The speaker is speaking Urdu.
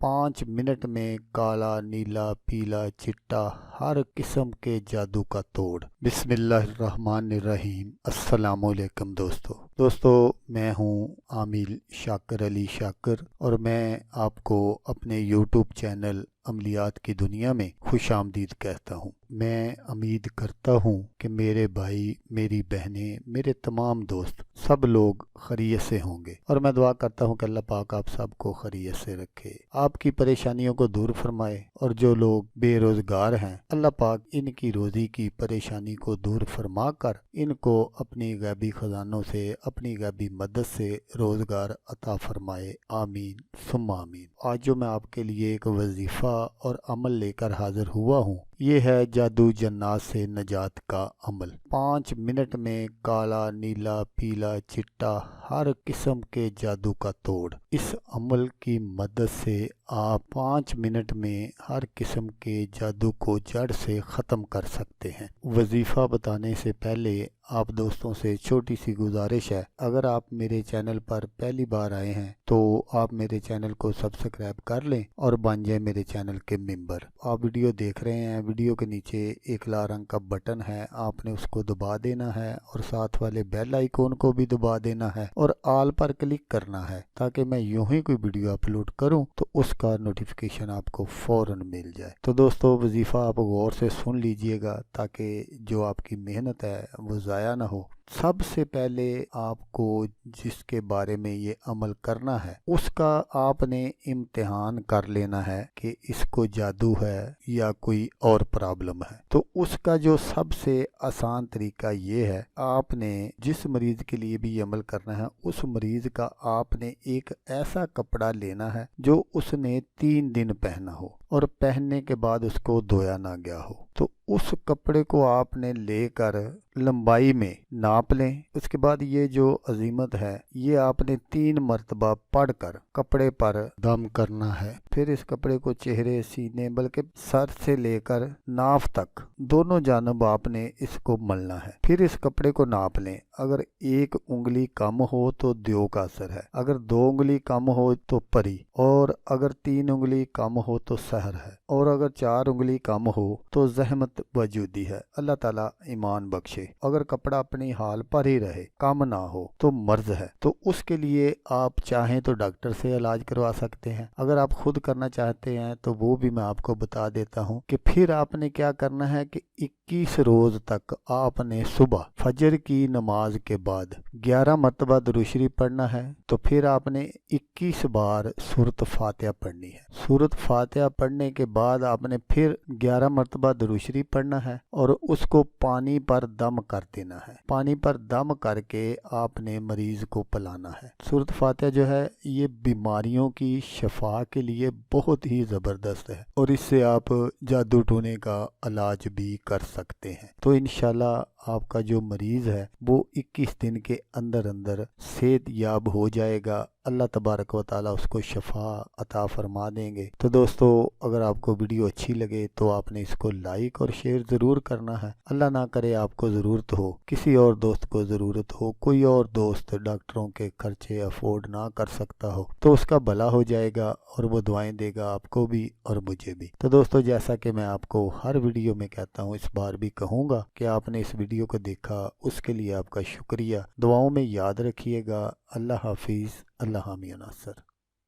5 منٹ میں کالا نیلا پیلا چٹا ہر قسم کے جادو کا توڑ۔ بسم اللہ الرحمن الرحیم۔ السلام علیکم دوستو میں ہوں عامل شاکر علی شاکر اور میں آپ کو اپنے یوٹیوب چینل عملیات کی دنیا میں خوش آمدید کہتا ہوں۔ میں امید کرتا ہوں کہ میرے بھائی، میری بہنیں، میرے تمام دوست سب لوگ خیریت سے ہوں گے، اور میں دعا کرتا ہوں کہ اللہ پاک آپ سب کو خیریت سے رکھے، آپ کی پریشانیوں کو دور فرمائے، اور جو لوگ بے روزگار ہیں اللہ پاک ان کی روزی کی پریشانی کو دور فرما کر ان کو اپنی غیبی خزانوں سے، اپنی غیبی مدد سے روزگار عطا فرمائے، آمین ثم آمین۔ آج جو میں آپ کے لیے ایک وظیفہ اور عمل لے کر حاضر ہوا ہوں، یہ ہے جادو جنات سے نجات کا عمل۔ 5 منٹ میں کالا نیلا پیلا چٹا ہر قسم کے جادو کا توڑ۔ اس عمل کی مدد سے آپ 5 منٹ میں ہر قسم کے جادو کو جڑ سے ختم کر سکتے ہیں۔ وظیفہ بتانے سے پہلے آپ دوستوں سے چھوٹی سی گزارش ہے، اگر آپ میرے چینل پر پہلی بار آئے ہیں تو آپ میرے چینل کو سبسکرائب کر لیں اور بن جائیں میرے چینل کے ممبر۔ آپ ویڈیو دیکھ رہے ہیں، ویڈیو کے نیچے ایک لال رنگ کا بٹن ہے، آپ نے اس کو دبا دینا ہے اور ساتھ والے بیل آئیکن کو بھی دبا دینا ہے اور آل پر کلک کرنا ہے، تاکہ میں یوں ہی کوئی ویڈیو اپلوڈ کروں تو اس کا نوٹیفیکیشن آپ کو فوراً مل جائے۔ تو دوستو وظیفہ آپ غور سے سن لیجئے گا تاکہ جو آپ کی محنت ہے وہ ضائع نہ ہو۔ سب سے پہلے آپ کو جس کے بارے میں یہ عمل کرنا ہے اس کا آپ نے امتحان کر لینا ہے کہ اس کو جادو ہے یا کوئی اور پرابلم ہے۔ تو اس کا جو سب سے آسان طریقہ یہ ہے، آپ نے جس مریض کے لیے بھی یہ عمل کرنا ہے اس مریض کا آپ نے ایک ایسا کپڑا لینا ہے جو اس نے 3 دن پہنا ہو اور پہننے کے بعد اس کو دھویا نہ گیا ہو۔ تو اس کپڑے کو آپ نے لے کر لمبائی میں ناپ لیں۔ اس کے بعد یہ جو عزیمت ہے یہ آپ نے 3 مرتبہ پڑھ کر کپڑے پر دم کرنا ہے۔ پھر اس کپڑے کو چہرے، سینے، بلکہ سر سے لے کر ناف تک دونوں جانب آپ نے اس کو ملنا ہے۔ پھر اس کپڑے کو ناپ لیں، اگر 1 انگلی کم ہو تو دیو کا اثر ہے، اگر 2 انگلی کم ہو تو پری، اور اگر 3 انگلی کم ہو تو سحر ہے، اور اگر 4 انگلی کم ہو تو زحمت وجودی ہے۔ اللہ تعالیٰ ایمان بخشے۔ اگر کپڑا اپنی حال پر ہی رہے، کم نہ ہو تو مرض ہے، تو اس کے لیے آپ چاہیں تو ڈاکٹر سے علاج کروا سکتے ہیں۔ اگر آپ خود کرنا چاہتے ہیں تو وہ بھی میں آپ کو بتا دیتا ہوں کہ پھر آپ نے کیا کرنا ہے کہ 21 روز تک آپ نے صبح فجر کی نماز کے بعد 11 مرتبہ درود شریف پڑھنا ہے۔ تو پھر آپ نے 21 بار سورۃ فاتحہ پڑھنی ہے۔ سورۃ فاتحہ پڑھنے کے بعد آپ نے پھر 11 مرتبہ درود شریف پڑھنا ہے اور اس کو پانی پر دم کر دینا ہے۔ پانی پر دم کر کے آپ نے مریض کو پلانا ہے۔ سورۃ فاتحہ جو ہے یہ بیماریوں کی شفا کے لیے بہت ہی زبردست ہے، اور اس سے آپ جادو ٹونے کا علاج بھی کر سکتے ہیں۔ تو انشاءاللہ آپ کا جو مریض ہے وہ 21 دن کے اندر اندر صحت یاب ہو جائے گا۔ اللہ تبارک و تعالیٰ اس کو شفا عطا فرما دیں گے۔ تو دوستو اگر آپ کو ویڈیو اچھی لگے تو آپ نے اس کو لائک اور شیئر ضرور کرنا ہے۔ اللہ نہ کرے آپ کو ضرورت ہو، کسی اور دوست کو ضرورت ہو، کوئی اور دوست ڈاکٹروں کے خرچے افورڈ نہ کر سکتا ہو، تو اس کا بھلا ہو جائے گا اور وہ دعائیں دے گا آپ کو بھی اور مجھے بھی۔ تو دوستو جیسا کہ میں آپ کو ہر ویڈیو میں کہتا ہوں، اس بار بھی کہوں گا کہ آپ نے اس ویڈیو کو دیکھا، اس کے لیے آپ کا شکریہ۔ دعاؤں میں یاد رکھیے گا۔ اللہ حافظ، اللہ حامی و ناصر۔